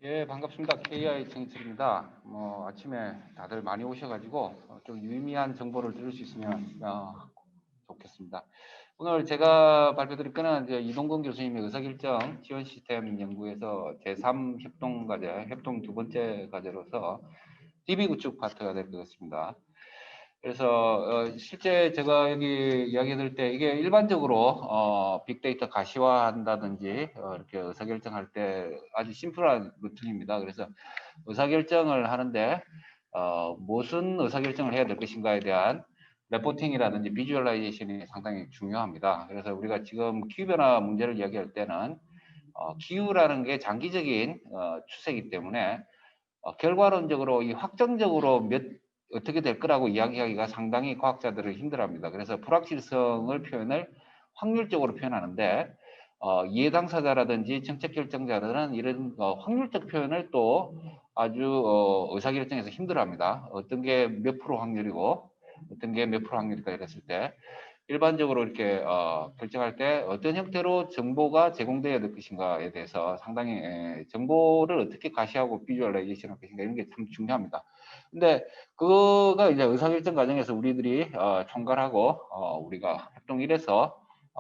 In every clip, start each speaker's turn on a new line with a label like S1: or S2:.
S1: 예, 반갑습니다. KI 정희철입니다. 아침에 다들 많이 오셔가지고 좀 유의미한 정보를 들을 수 있으면 좋겠습니다. 오늘 제가 발표드릴 거는 이제 이동건 교수님의 의사결정 지원 시스템 연구에서 제3 협동과제, 협동 두 번째 과제로서 DB 구축 파트가 될 것 같습니다. 그래서 실제 제가 여기 이야기 들을 때 이게 일반적으로 빅데이터 가시화한다든지 이렇게 의사결정할 때 아주 심플한 루틴입니다. 그래서 의사결정을 하는데 무슨 의사결정을 해야 될 것인가에 대한 레포팅이라든지 비주얼라이제이션이 상당히 중요합니다. 그래서 우리가 지금 기후변화 문제를 이야기할 때는 기후라는 게 장기적인 추세이기 때문에 결과론적으로 이 확정적으로 어떻게 될 거라고 이야기하기가 상당히 과학자들은 힘들어합니다. 그래서 불확실성을 표현을 확률적으로 표현하는데 이해 당사자라든지 정책 결정자들은 이런 확률적 표현을 또 아주 의사결정에서 힘들어합니다. 어떤 게 몇 프로 확률이고 어떤 게 몇 프로 확률일까 이랬을 때 일반적으로 이렇게 결정할 때 어떤 형태로 정보가 제공되어야 될 것인가에 대해서 상당히 정보를 어떻게 가시하고 비주얼라이제이션 할 것인가 이런 게 참 중요합니다. 근데 그거가 이제 의사결정 과정에서 우리들이 총괄하고 우리가 협동 1에서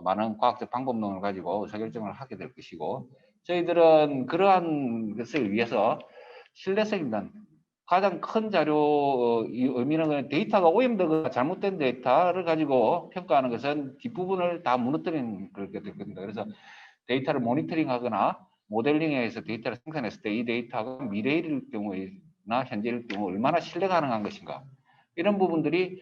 S1: 많은 과학적 방법론을 가지고 의사결정을 하게 될 것이고 저희들은 그러한 것을 위해서 신뢰성 있는 가장 큰 자료 이 의미는 데이터가 오염되거나 잘못된 데이터를 가지고 평가하는 것은 뒷부분을 다 무너뜨리는 그렇게 될 겁니다. 그래서 데이터를 모니터링하거나 모델링해서 데이터를 생산했을 때 이 데이터가 미래일 경우나 현재일 경우 얼마나 신뢰 가능한 것인가 이런 부분들이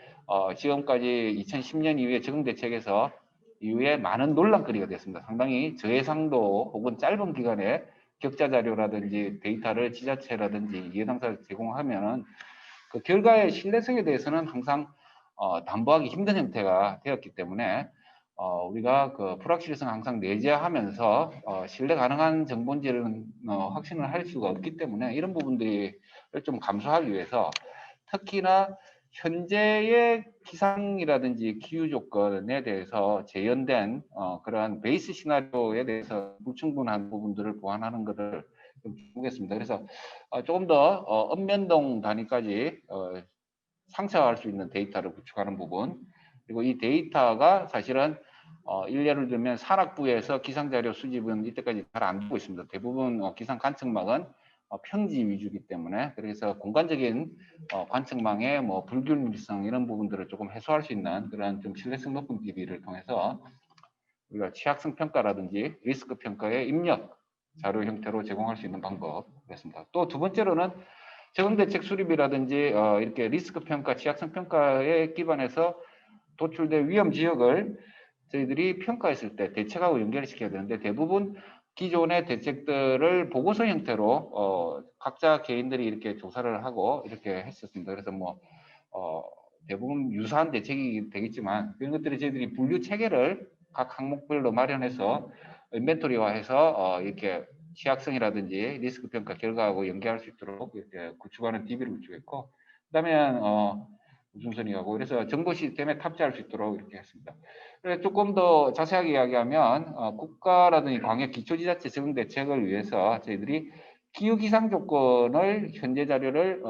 S1: 지금까지 2010년 이후에 적응대책에서 이후에 많은 논란거리가 됐습니다. 상당히 저해상도 혹은 짧은 기간에 격자 자료라든지 데이터를 지자체라든지 이해당사자 제공하면은 그 결과의 신뢰성에 대해서는 항상 담보하기 힘든 형태가 되었기 때문에 우리가 그 불확실성 항상 내재하면서 신뢰 가능한 정보인지를 확신을 할 수가 없기 때문에 이런 부분들을 좀 감소하기 위해서 특히나 현재의 기상이라든지 기후 조건에 대해서 재현된 그러한 베이스 시나리오에 대해서 불충분한 부분들을 보완하는 것을 좀 보겠습니다. 그래서 조금 더 언면동 단위까지 상세화할 수 있는 데이터를 구축하는 부분 그리고 이 데이터가 사실은 일례를 들면 산악부에서 기상자료 수집은 이때까지 잘 안 되고 있습니다. 대부분 기상 관측망은 평지 위주이기 때문에 그래서 공간적인 관측망의 뭐 불균일성 이런 부분들을 조금 해소할 수 있는 그런 좀 신뢰성 높은 DB를 통해서 우리가 취약성 평가라든지 리스크 평가의 입력 자료 형태로 제공할 수 있는 방법이었습니다. 또 두 번째로는 적응대책 수립이라든지 이렇게 리스크 평가, 취약성 평가에 기반해서 도출된 위험 지역을 저희들이 평가했을 때 대책하고 연결시켜야 되는데 대부분 기존의 대책들을 보고서 형태로 각자 개인들이 이렇게 조사를 하고 이렇게 했었습니다. 그래서 뭐 대부분 유사한 대책이 되겠지만 그런 것들이 저희들이 분류 체계를 각 항목별로 마련해서 인벤토리화해서 이렇게 취약성이라든지 리스크 평가 결과하고 연계할 수 있도록 이렇게 구축하는 DB를 구축했고 그다음에 우선순위하고 그래서 정보 시스템에 탑재할 수 있도록 이렇게 했습니다. 그래서 조금 더 자세하게 이야기하면 국가라든지 광역 기초지자체 적응 대책을 위해서 저희들이 기후 기상 조건을 현재 자료를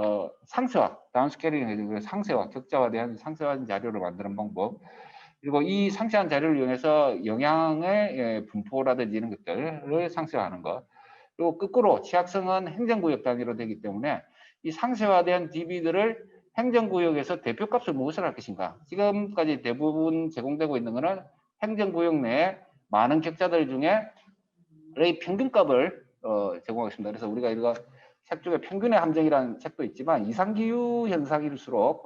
S1: 상세화, 다운스케일링 해서 상세화, 격자화된 상세화된 자료를 만드는 방법. 그리고 이 상세한 자료를 이용해서 영향의 분포라든지 이런 것들을 상세화하는 것. 그리고 거꾸로 취약성은 행정구역 단위로 되기 때문에 이 상세화된 DB들을 행정구역에서 대표값을 무엇을 할 것인가. 지금까지 대부분 제공되고 있는 것은 행정구역 내에 많은 격자들 중에 평균값을 제공하겠습니다. 그래서 우리가 이거 책 중에 평균의 함정이라는 책도 있지만 이상기후 현상일수록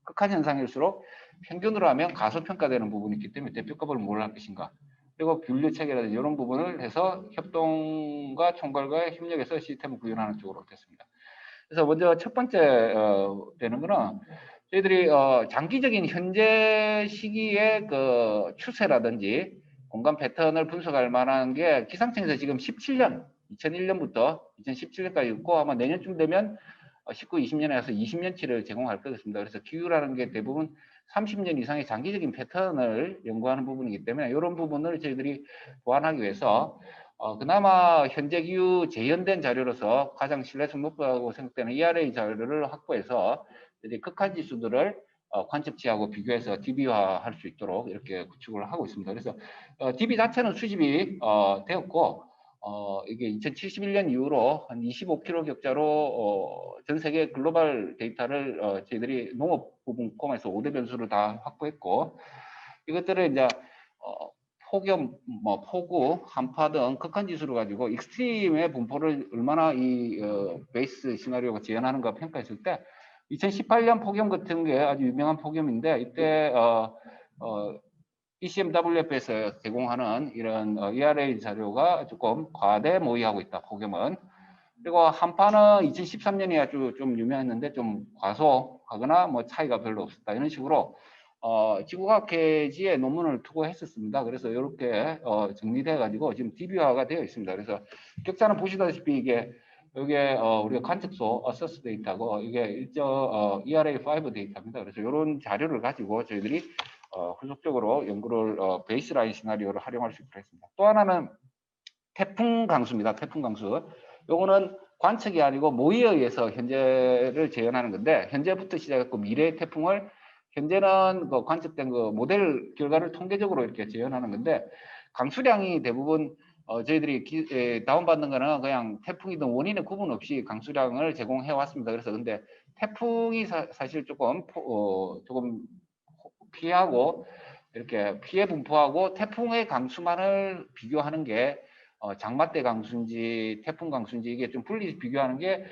S1: 극한 현상일수록 평균으로 하면 가소평가되는 부분이 있기 때문에 대표값을 뭘 할 것인가. 그리고 분류체계라든지 이런 부분을 해서 협동과 총괄과 협력해서 시스템을 구현하는 쪽으로 됐습니다. 그래서 먼저 첫 번째 되는 거는 저희들이 장기적인 현재 시기의 그 추세라든지 공간 패턴을 분석할 만한 게 기상청에서 지금 17년, 2001년부터 2017년까지 있고 아마 내년쯤 되면 19, 20년에서 20년치를 제공할 것 같습니다. 그래서 기후라는 게 대부분 30년 이상의 장기적인 패턴을 연구하는 부분이기 때문에 이런 부분을 저희들이 보완하기 위해서 그나마 현재 기후 재현된 자료로서 가장 신뢰성 높다고 생각되는 ERA 자료를 확보해서 극한 지수들을 관측치하고 비교해서 DB화할 수 있도록 이렇게 구축을 하고 있습니다. 그래서 DB 자체는 수집이 되었고 이게 2071년 이후로 한 25km 격자로 전 세계 글로벌 데이터를 저희들이 농업 부분 포함해서 5대 변수를 다 확보했고 이것들을 이제 폭염, 폭우, 한파 등 극한 지수를 가지고 익스트림의 분포를 얼마나 이 베이스 시나리오가 재현하는가 평가했을 때 2018년 폭염 같은 게 아주 유명한 폭염인데 이때 ECMWF에서 제공하는 이런 ERA 자료가 조금 과대 모의하고 있다. 폭염은. 그리고 한파는 2013년이 아주 좀 유명했는데 좀 과소하거나 뭐 차이가 별로 없었다. 이런 식으로 지구과학 계지에 논문을 투고했었습니다. 그래서 이렇게 정리돼 가지고 지금 DB화가 되어 있습니다. 그래서 격자는 보시다시피 이게 우리가 관측소 어서스 데이터고 이게 일정 ERA5 데이터입니다. 그래서 이런 자료를 가지고 저희들이 후속적으로 연구를 베이스라인 시나리오를 활용할 수 있도록 했습니다. 또 하나는 태풍 강수입니다. 태풍 강수. 요거는 관측이 아니고 모의에 의해서 현재를 재현하는 건데 현재부터 시작했고 미래의 태풍을 현재는 그 관측된 그 모델 결과를 통계적으로 이렇게 재현하는 건데 강수량이 대부분 저희들이 다운받는 거는 그냥 태풍이든 원인의 구분 없이 강수량을 제공해 왔습니다. 그래서 근데 태풍이 사실 조금 피하고 이렇게 피해 분포하고 태풍의 강수만을 비교하는 게 장마 때 강수인지 태풍 강수인지 이게 좀 분리 비교하는 게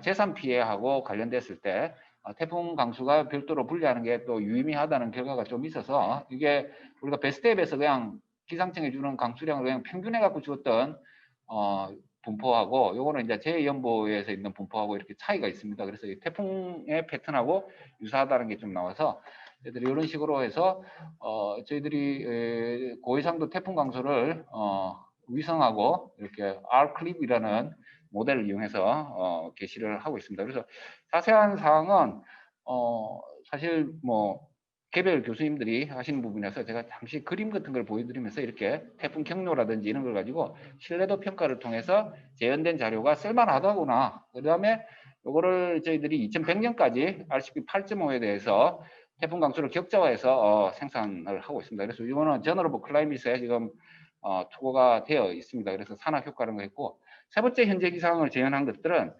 S1: 재산 피해하고 관련됐을 때 태풍 강수가 별도로 분리하는 게 또 유의미하다는 결과가 좀 있어서 이게 우리가 베스트 앱에서 그냥 기상청에 주는 강수량을 그냥 평균해 갖고 주었던 분포하고 요거는 이제 제2연보에서 있는 분포하고 이렇게 차이가 있습니다. 그래서 이 태풍의 패턴하고 유사하다는 게 좀 나와서 저희들이 이런 식으로 해서 저희들이 고해상도 태풍 강수를 위성하고 이렇게 Rclip이라는 모델을 이용해서 게시를 하고 있습니다. 그래서 자세한 사항은 사실 뭐 개별 교수님들이 하시는 부분이라서 제가 잠시 그림 같은 걸 보여드리면서 이렇게 태풍 경로라든지 이런 걸 가지고 신뢰도 평가를 통해서 재현된 자료가 쓸만하다구나. 그 다음에 이거를 저희들이 2100년까지 RCP 8.5에 대해서 태풍 강수를 격자화해서 생산을 하고 있습니다. 그래서 이거는 저널오브 클라이밋에 지금 투고가 되어 있습니다. 그래서 산학 효과를 했고 세 번째 현재 기상을 재현한 것들은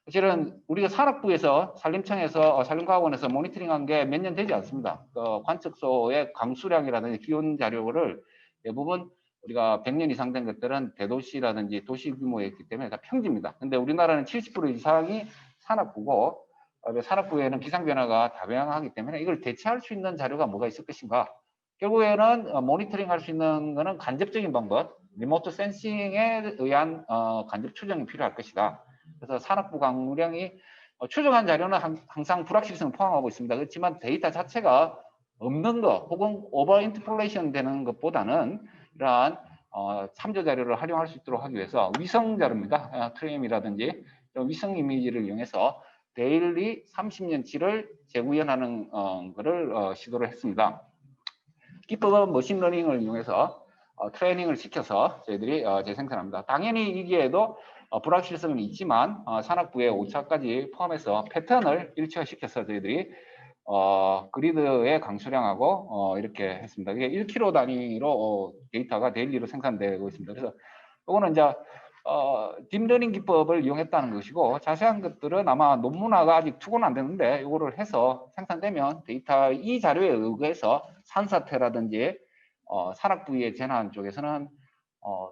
S1: 사실은 우리가 산업부에서 산림청에서 산림과학원에서 모니터링한 게 몇 년 되지 않습니다. 관측소의 강수량이라든지 기온 자료를 대부분 우리가 100년 이상 된 것들은 대도시라든지 도시 규모에 있기 때문에 다 평지입니다. 근데 우리나라는 70% 이상이 산업부고 산업부에는 기상 변화가 다양하기 때문에 이걸 대체할 수 있는 자료가 뭐가 있을 것인가? 결국에는 모니터링 할 수 있는 거는 간접적인 방법, 리모트 센싱에 의한 간접 추정이 필요할 것이다. 그래서 산업부 강우량이 추정한 자료는 항상 불확실성을 포함하고 있습니다. 그렇지만 데이터 자체가 없는 것 혹은 오버 인터폴레이션 되는 것보다는 이러한 참조 자료를 활용할 수 있도록 하기 위해서 위성 자료입니다. 트램이라든지 위성 이미지를 이용해서 데일리 30년치를 재구현하는 것을 시도를 했습니다. 기법은 머신러닝을 이용해서 트레이닝을 시켜서 저희들이 재생산합니다. 당연히 이기에도 불확실성은 있지만 산업부의 오차까지 포함해서 패턴을 일치화시켜서 저희들이 그리드의 강수량하고 이렇게 했습니다. 이게 1kg 단위로 데이터가 데일리로 생산되고 있습니다. 그래서 이거는 이제 딥러닝 기법을 이용했다는 것이고 자세한 것들은 아마 논문화가 아직 투고는 안 되는데 이거를 해서 생산되면 데이터 이 자료에 의해서 산사태라든지 산악 부위의 재난 쪽에서는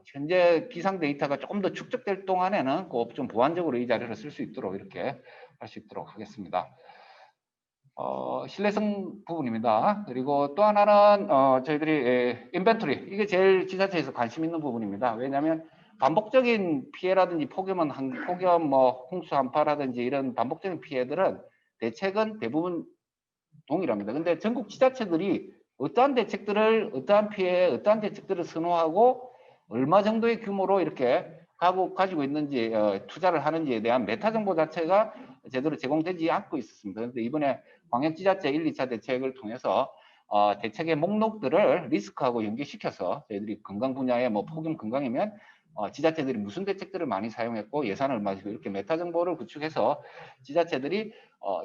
S1: 현재 기상 데이터가 조금 더 축적될 동안에는 꼭 좀 보완적으로 이 자료를 쓸 수 있도록 이렇게 할 수 있도록 하겠습니다. 신뢰성 부분입니다. 그리고 또 하나는 저희들이 인벤토리 이게 제일 지자체에서 관심 있는 부분입니다. 왜냐하면 반복적인 피해라든지 폭염, 홍수, 한파라든지 이런 반복적인 피해들은 대책은 대부분 동일합니다. 근데 전국 지자체들이 어떠한 대책들을, 어떠한 피해에 어떠한 대책들을 선호하고 얼마 정도의 규모로 이렇게 가지고 있는지, 투자를 하는지에 대한 메타 정보 자체가 제대로 제공되지 않고 있었습니다. 그런데 이번에 광역지자체 1, 2차 대책을 통해서 대책의 목록들을 리스크하고 연계시켜서 저희들이 건강 분야에 뭐 폭염 건강이면 지자체들이 무슨 대책들을 많이 사용했고 예산을 얼마 주고 이렇게 메타 정보를 구축해서 지자체들이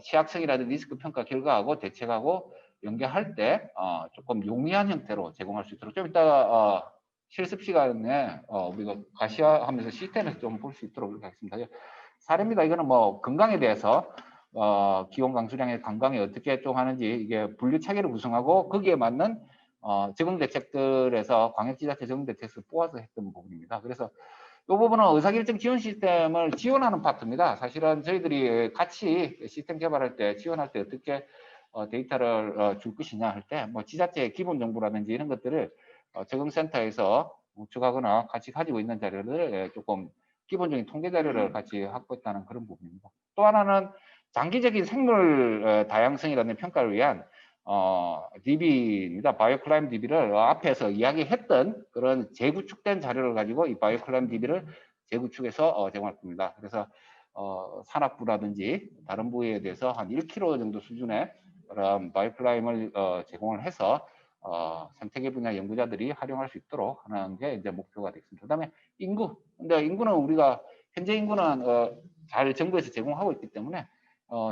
S1: 취약성이라든지 리스크 평가 결과하고 대책하고 연계할 때 조금 용이한 형태로 제공할 수 있도록 좀 이따가 실습 시간에 우리가 가시화하면서 시스템에서 좀 볼 수 있도록 그렇게 하겠습니다. 사례입니다. 이거는 뭐 건강에 대해서 기온 강수량의 건강에 어떻게 좀 하는지 이게 분류 체계를 구성하고 거기에 맞는 적응 대책들에서 광역지자체 적응 대책에서 뽑아서 했던 부분입니다. 그래서 이 부분은 의사결정 지원 시스템을 지원하는 파트입니다. 사실은 저희들이 같이 시스템 개발할 때 지원할 때 어떻게 데이터를 줄 것이냐 할 때 뭐 지자체의 기본 정보라든지 이런 것들을 적응센터에서 우측하거나 같이 가지고 있는 자료를 조금 기본적인 통계 자료를 같이 확보했다는 그런 부분입니다. 또 하나는 장기적인 생물 다양성이라는 평가를 위한 DB입니다. 바이오클라임 DB를 앞에서 이야기했던 그런 재구축된 자료를 가지고 이 바이오클라임 DB를 재구축해서 제공할 겁니다. 그래서 산악부라든지 다른 부위에 대해서 한 1kg 정도 수준의 그런 바이오클라임을 제공을 해서 생태계 분야 연구자들이 활용할 수 있도록 하는 게 이제 목표가 되겠습니다. 그다음에 인구. 근데 인구는 우리가 현재 인구는 잘 정부에서 제공하고 있기 때문에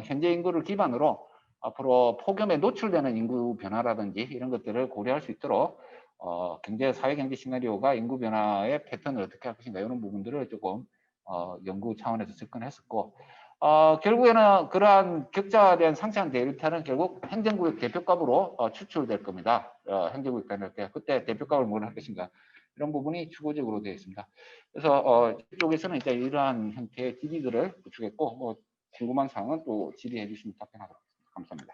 S1: 현재 인구를 기반으로 앞으로 폭염에 노출되는 인구 변화라든지 이런 것들을 고려할 수 있도록 경제 사회경제 시나리오가 인구 변화의 패턴을 어떻게 할 것인가 이런 부분들을 조금 연구 차원에서 접근했었고 결국에는 그러한 격차된 상세한 데이터는 결국 행정구역 대표값으로 추출될 겁니다. 행정구역 다닐 때 그때 대표값을 뭘 할 것인가 이런 부분이 추구적으로 되어 있습니다. 그래서 이쪽에서는 이제 이러한 형태의 DB들을 구축했고 궁금한 사항은 또 질의해 주시면 답변하도록 하겠습니다. 감사합니다.